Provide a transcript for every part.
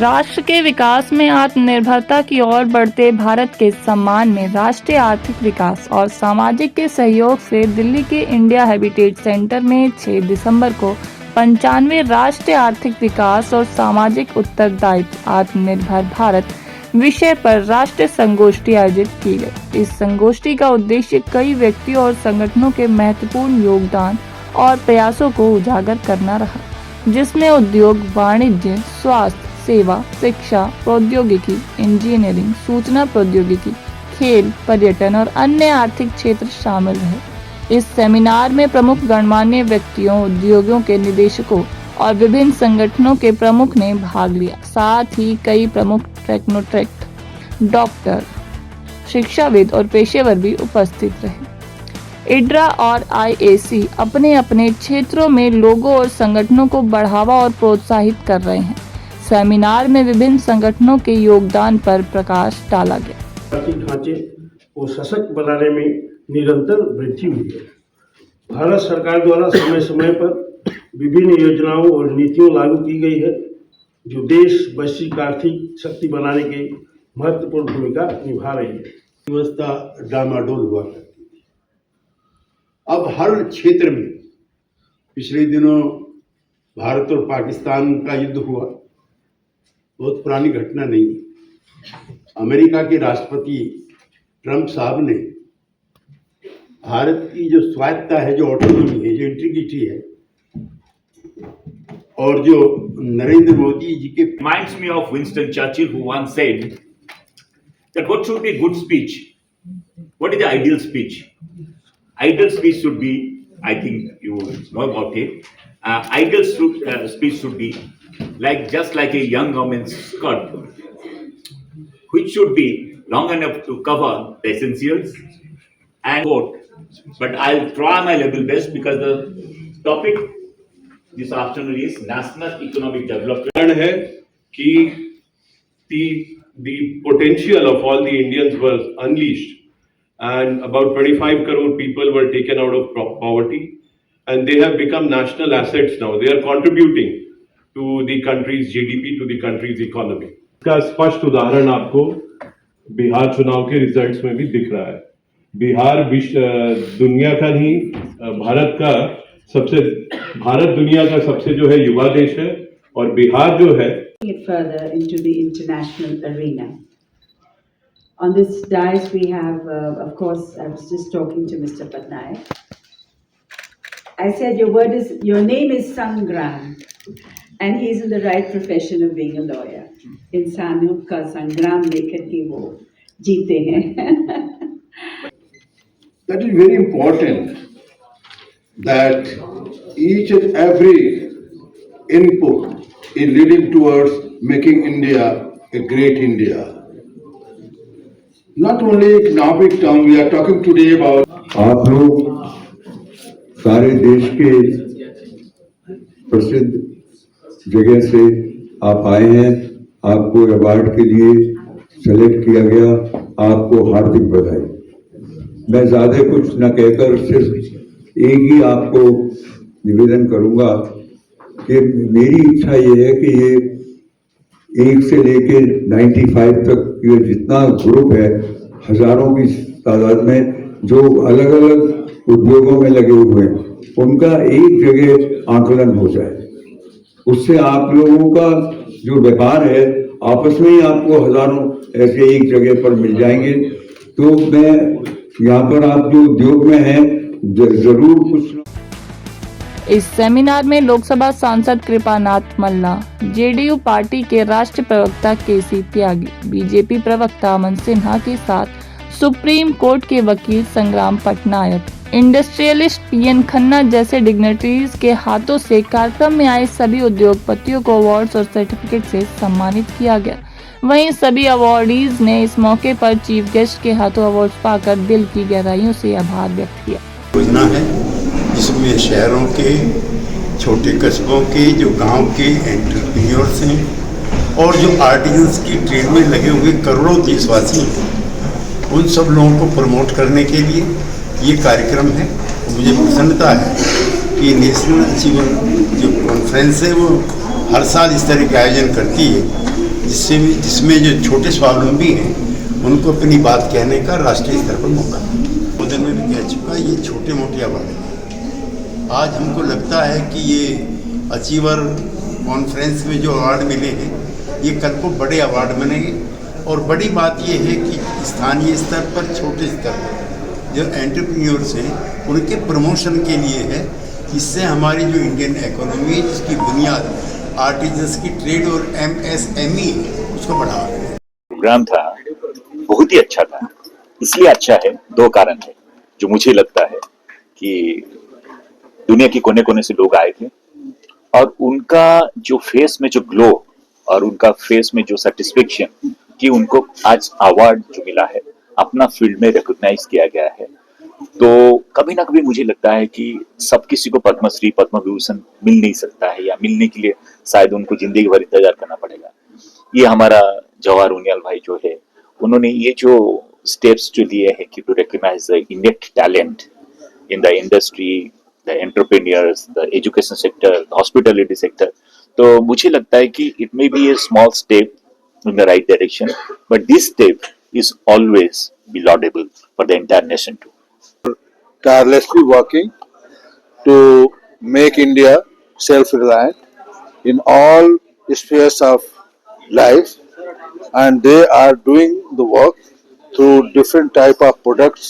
राष्ट्र के विकास में आत्मनिर्भरता की ओर बढ़ते भारत के सम्मान में राष्ट्रीय आर्थिक विकास और सामाजिक के सहयोग से दिल्ली के इंडिया हैबिटेट सेंटर में 6 दिसंबर को 95वें राष्ट्रीय आर्थिक विकास और सामाजिक उत्तरदायित्व आत्मनिर्भर भारत विषय पर राष्ट्रीय संगोष्ठी आयोजित की गई। इस संगोष्ठी का उद्देश्य कई व्यक्तियों और संगठनों के महत्वपूर्ण योगदान और प्रयासों को उजागर करना रहा, जिसमें उद्योग, वाणिज्य, स्वास्थ्य सेवा, शिक्षा, प्रौद्योगिकी, इंजीनियरिंग, सूचना प्रौद्योगिकी, खेल, पर्यटन और अन्य आर्थिक क्षेत्र शामिल रहे। इस सेमिनार में प्रमुख गणमान्य व्यक्तियों, उद्योगों के निदेशकों और विभिन्न संगठनों के प्रमुख ने भाग लिया। साथ ही कई प्रमुख टेक्नोक्रेट, डॉक्टर, शिक्षाविद और पेशेवर भी उपस्थित रहे। इड्रा और IAC अपने अपने क्षेत्रों में लोगों और संगठनों को बढ़ावा और प्रोत्साहित कर रहे हैं। सेमिनार में विभिन्न संगठनों के योगदान पर प्रकाश डाला गया। आर्थिक ढांचे को सशक्त बनाने में निरंतर वृद्धि हुई है। भारत सरकार द्वारा समय समय पर विभिन्न योजनाओं और नीतियों लागू की गई है, जो देश वैश्विक आर्थिक शक्ति बनाने की महत्वपूर्ण भूमिका निभा रही है। व्यवस्था डामाडोल हुआ करती थी। अब हर क्षेत्र में पिछले दिनों भारत और पाकिस्तान का युद्ध हुआ, बहुत पुरानी घटना नहीं। अमेरिका के राष्ट्रपति ट्रंप साहब ने भारत की जो स्वायत्तता है, जो ऑटोनॉमी है, जो इंटीग्रिटी है, और जो नरेंद्र मोदी जी के reminds me of Winston Churchill, who once said that what should be good speech? What is the ideal speech? Ideal speech should be, I think you know about it, ideal speech should be just like a young woman's skirt, which should be long enough to cover the essentials and quote. But I'll try my level best because the topic this afternoon is national economic development. है कि the potential of all the Indians was unleashed, and about 25 crore people were taken out of poverty, and they have become national assets now. They are contributing to the country's GDP, to the country's economy. इसका स्पष्ट उदाहरण आपको बिहार चुनाव के results में भी दिख रहा है। बिहार दुनिया का नहीं, भारत दुनिया का सबसे जो है युवा देश है, और बिहार जो है further into the international arena. On this dais we have, of course, I was just talking to Mr. Patnaik. I said your name is Sangram, and he is in the right profession of being a lawyer. इंसानों का संग्राम लेकर के वो जीते हैं। That is very important, that each and every input is leading towards making India a great India. Not only economic term, we are talking today about. आप लोग सारे देश के प्रसिद्ध जगह से आप आए हैं, आपको अवार्ड के लिए सेलेक्ट किया गया, आपको हार्दिक बधाई। मैं ज्यादा कुछ न कहकर सिर्फ एक ही आपको निवेदन करूंगा कि मेरी इच्छा ये है कि ये 1 से लेके 95 तक ये जितना ग्रुप है, हजारों की तादाद में जो अलग अलग उद्योगों में लगे हुए हैं, उनका एक जगह आंकलन हो जाए। उससे आप लोगों का जो व्यापार है, आपस में ही आपको हजारों ऐसे एक जगह पर मिल जाएंगे। तो मैं यहाँ पर आप जो उद्योग में हैं जरूर कुछ। इस सेमिनार में लोकसभा सांसद कृपानाथ मल्ला, JDU पार्टी के राष्ट्रीय प्रवक्ता KC त्यागी, BJP प्रवक्ता अमन सिन्हा के साथ सुप्रीम कोर्ट के वकील संग्राम पटनायक, इंडस्ट्रियलिस्ट PN खन्ना जैसे डिग्नेटरीज के हाथों से कार्यक्रम में आए सभी उद्योगपतियों को अवार्ड्स और सर्टिफिकेट से सम्मानित किया गया। वहीं सभी अवार्डीज ने इस मौके पर चीफ गेस्ट के हाथों अवार्ड्स पाकर दिल की गहराइयों से आभार व्यक्त किया। योजना है जिसमें शहरों के, छोटे कस्बों के, जो गांव के एंटरप्रेन्योर्स हैं और जो आर्टिजन्स की ट्रेड में लगे हुए करोड़ों देशवासी हैं, उन सब लोगों को प्रमोट करने के लिए ये कार्यक्रम है। मुझे प्रसन्नता है कि नेशनल अचीवर जो कॉन्फ्रेंस है वो हर साल इस तरह के आयोजन करती है, जिसमें जो छोटे स्वावलंबी हैं उनको अपनी बात कहने का राष्ट्रीय स्तर पर मौका मिले। उधर में भी कह चुका, ये छोटे मोटे अवार्ड हैं। आज हमको लगता है कि ये अचीवर कॉन्फ्रेंस में जो अवार्ड मिले हैं ये कल को बड़े अवार्ड बनेंगे। और बड़ी बात ये है कि स्थानीय स्तर पर, छोटे स्तर पर जो एंटरप्रेन्योर्स हैं उनके प्रमोशन के लिए है। इससे हमारी जो इंडियन इकोनॉमी है जिसकी बुनियाद आर्टिजन्स की ट्रेड और MSME उसको बढ़ावा दें। प्रोग्राम था, बहुत ही अच्छा था। इसलिए अच्छा है, दो कारण है जो मुझे लगता है कि दुनिया के कोने कोने से लोग आए थे और उनका जो फेस में जो ग्लो और उनका फेस में जो सेटिस्फेक्शन कि उनको आज अवार्ड जो मिला है, अपना फील्ड में रिकॉग्नाइज किया गया है। तो कभी ना कभी मुझे लगता है कि सब किसी को पद्मश्री पद्म विभूषण मिल नहीं सकता है, या मिलने के लिए शायद उनको जिंदगी भर इंतजार करना पड़ेगा। ये हमारा जवाहर उनियाल भाई जो है, उन्होंने ये जो स्टेप्स जो लिए हैं कि to recognize the innate talent in the industry, the entrepreneurs, the education sector, the hospitality sector, तो मुझे लगता है कि it may be a small step in the right direction, but this step is always be laudable for the entire nation too. Tirelessly working to make India self-reliant in all spheres of life, and they are doing the work through different type of products,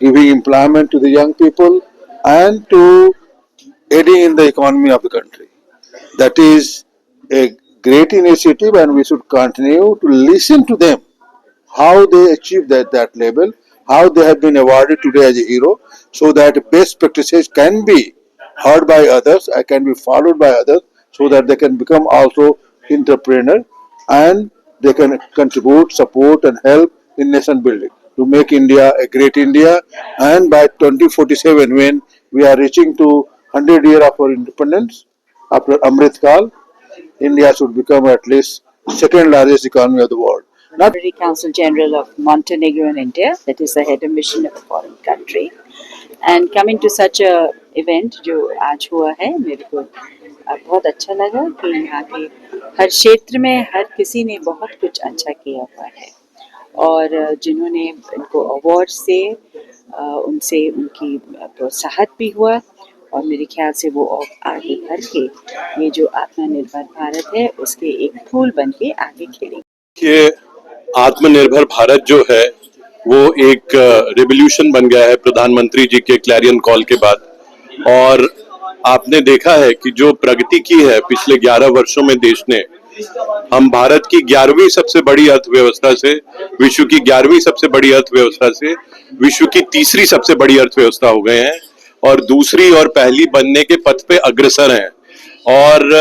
giving employment to the young people and to aiding in the economy of the country. That is a great initiative, and we should continue to listen to them, how they achieved that level, how they have been awarded today as a hero, so that best practices can be heard by others, can be followed by others, so that they can become also entrepreneur and they can contribute, support and help in nation building to make India a great India. And by 2047, when we are reaching to 100 year of our independence after Amrit Kal, India should become at least second largest economy of the world. Not Honorary Consul General of Montenegro in India, that is the head of mission of a foreign country. And coming to such a event जो आज हुआ है, मेरे को बहुत अच्छा लगा कि यहाँ के हर क्षेत्र में हर किसी ने बहुत कुछ अच्छा किया हुआ है, और जिन्होंने इनको अवार्ड से उनसे उनकी प्रोत्साहन भी हुआ, और मेरे ख्याल से वो आगे बढ़ के ये जो आत्मनिर्भर भारत है उसके एक फूल बन के आगे खिलेंगे। ये आत्मनिर्भर भारत जो है वो एक रेवोल्यूशन बन गया है प्रधानमंत्री जी के क्लैरियन कॉल के बाद। और आपने देखा है कि जो प्रगति की है पिछले 11 वर्षों में देश ने, हम भारत की 11वीं सबसे बड़ी अर्थव्यवस्था से विश्व की 11वीं सबसे बड़ी अर्थव्यवस्था से विश्व की तीसरी सबसे बड़ी अर्थव्यवस्था हो गए हैं, और दूसरी और पहली बनने के पथ पे अग्रसर हैं। और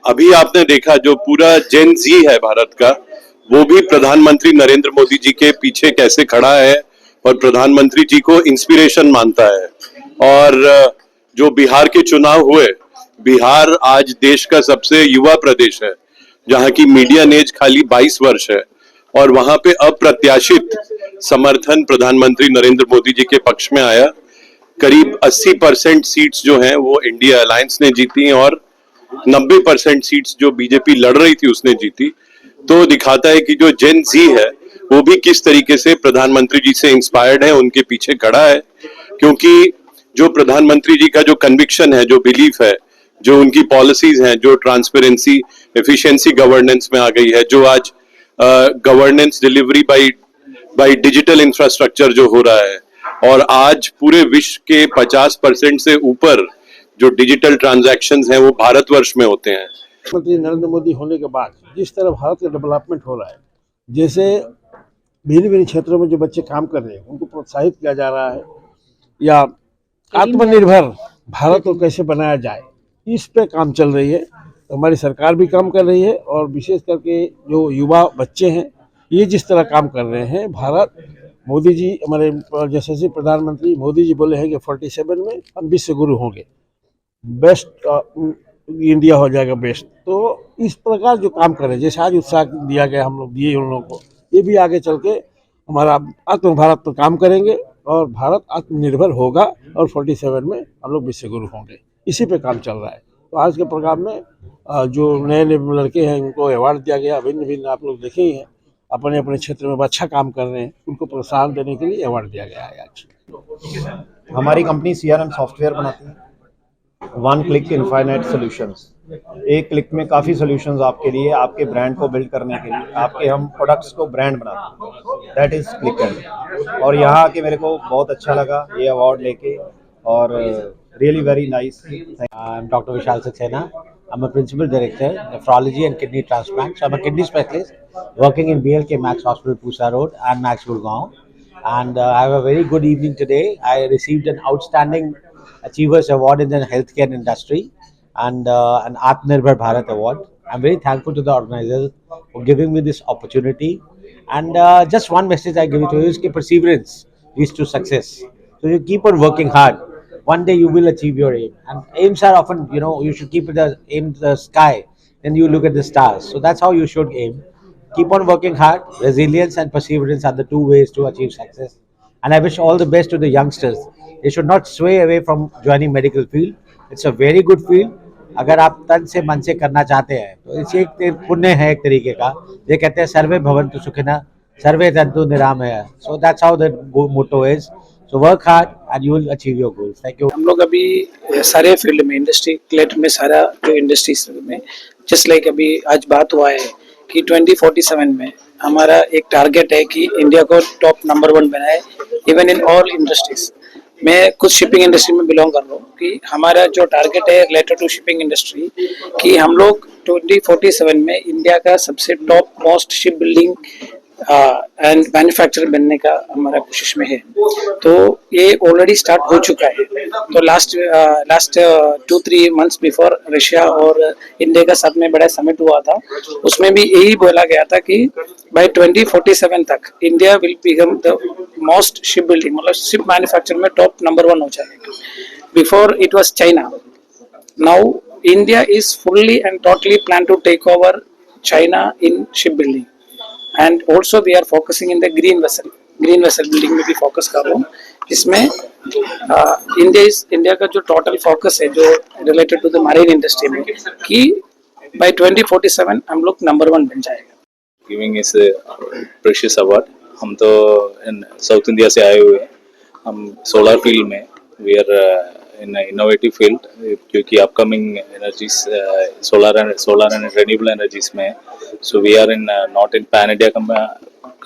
अभी आपने देखा जो पूरा जेन जी है भारत का, वो भी प्रधानमंत्री नरेंद्र मोदी जी के पीछे कैसे खड़ा है और प्रधानमंत्री जी को इंस्पिरेशन मानता है। और जो बिहार के चुनाव हुए, बिहार आज देश का सबसे युवा प्रदेश है, जहां की मीडियन एज खाली 22 वर्ष है, और वहां पे अप्रत्याशित समर्थन प्रधानमंत्री नरेंद्र मोदी जी के पक्ष में आया। करीब 80% सीट्स जो हैं वो इंडिया अलायंस ने जीती, और 90% सीट्स जो बीजेपी लड़ रही थी उसने जीती। तो दिखाता है कि जो जेन जी है वो भी किस तरीके से प्रधानमंत्री जी से इंस्पायर्ड है, उनके पीछे खड़ा है। क्योंकि जो प्रधानमंत्री जी का जो कन्विक्शन है, जो बिलीफ है, जो उनकी पॉलिसीज हैं, जो ट्रांसपेरेंसी, एफिशिएंसी गवर्नेंस में आ गई है, जो आज governance delivery by digital infrastructure जो हो रहा है, और आज पूरे विश्व के 50% से ऊपर जो डिजिटल ट्रांजैक्शंस हैं वो भारतवर्ष में होते हैं। प्रधानमंत्री नरेंद्र मोदी होने के बाद जिस तरह भारत का डेवलपमेंट हो रहा है, जैसे भिन्न भिन्न क्षेत्रों में जो बच्चे काम कर रहे हैं उनको प्रोत्साहित किया जा रहा है, या आत्मनिर्भर भारत को कैसे बनाया जाए, इस पे काम चल रही है। तो हमारी सरकार भी काम कर रही है, और विशेष करके जो युवा बच्चे हैं ये जिस तरह काम कर रहे हैं, भारत मोदी जी, हमारे यशस्वी प्रधानमंत्री मोदी जी बोले हैं कि 47 में हम विश्व गुरु होंगे, बेस्ट इंडिया हो जाएगा बेस्ट। तो इस प्रकार जो काम कर रहे हैं, जैसे आज उत्साह दिया गया, हम लोग दिए उन लोगों को, ये भी आगे चल के हमारा आत्म भारत पर काम करेंगे और भारत आत्मनिर्भर होगा, और 47 में हम लोग विश्व गुरु होंगे। इसी पे काम चल रहा है। तो आज के प्रोग्राम में जो नए नए लड़के हैं उनको अवार्ड दिया गया। भिन्न भिन्न आप लोग देखे ही हैं, अपने अपने क्षेत्र में अच्छा काम कर रहे हैं, उनको प्रोत्साहन देने के लिए अवार्ड दिया गया है आज। हमारी कंपनी CRM सॉफ्टवेयर बनाती है, वन क्लिक इनफाइनाइट सॉल्यूशंस। एक क्लिक में काफ़ी सॉल्यूशंस आपके लिए, आपके ब्रांड को बिल्ड करने के लिए, आपके हम प्रोडक्ट्स को ब्रांड बनाते हैं, दैट इज़ क्लिक एंड। और यहाँ आके मेरे को बहुत अच्छा लगा ये अवार्ड लेके, और really very nice. I am doctor Vishal Saxena. I'm a principal director, nephrology and kidney transplant. So I'm a kidney specialist working in BLK Max Hospital, Pusa Road and Max Gurgaon. And I have a very good evening today. I received an outstanding Achievers Award in the healthcare industry and an Atmanirbhar Bharat Award. I'm very thankful to the organizers for giving me this opportunity. And just one message I give it to you is that perseverance leads to success. So you keep on working hard. One day you will achieve your aim. And aims are often, you should keep the aim to the sky. Then you look at the stars. So that's how you should aim. Keep on working hard. Resilience and perseverance are the two ways to achieve success. And I wish all the best to the youngsters. They should not sway away from joining medical field. It's a very good field. अगर आप तन से मन से करना चाहते हैं तो इसे एक पुण्य है एक तरीके का। ये कहते हैं सर्वे भवन्तु सुखिनः सर्वे सन्तु निरामयः। So that's how the motto is. So work hard and you will achieve your goals. Thank you. हम लोग अभी सारे फील्ड में इंडस्ट्री क्लेट में सारा जो इंडस्ट्रीज में जस्ट लाइक अभी आज बात हुआ है कि 2047 में हमारा एक टारगेट है कि इंडिया को टॉप नंबर 1 बनाए इवन इन ऑल इंडस्ट्रीज। मैं कुछ शिपिंग इंडस्ट्री में बिलोंग कर रहा हूँ कि हमारा जो टारगेट है रिलेटेड टू शिपिंग इंडस्ट्री कि हम लोग 2047 में इंडिया का सबसे top most ship building and manufacturer बनने का हमारा कोशिश में है। तो ये ऑलरेडी स्टार्ट हो चुका है। तो लास्ट 2-3 मंथ्स बिफोर रशिया और इंडिया का साथ में बड़ा समिट हुआ था, उसमें भी यही बोला गया था कि बाय 2047 तक India will become the most ship building, मतलब शिप मैन्युफैक्चर में टॉप नंबर 1 हो जाएगा। Before it was China, now India is fully and totally plan to take over China in ship building. And also we are focusing in the green vessel building में भी focus कर रहा हूँ। इसमें India का जो टोटल फोकस है जो related to the marine industry में कि बाय 2047 हम लोग नंबर 1 बन जाएगा। गिविंग इस प्रेशियस अवार्ड, हम तो साउथ इंडिया से आए हुए हैं। हम सोलर फील्ड में we are in innovative field, क्योंकि upcoming energies solar and renewable energies में। So we are in not in Pan India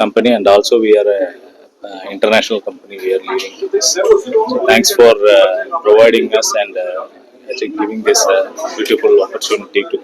company, and also we are a international company. We are leading to this. So thanks for providing us and giving this beautiful opportunity to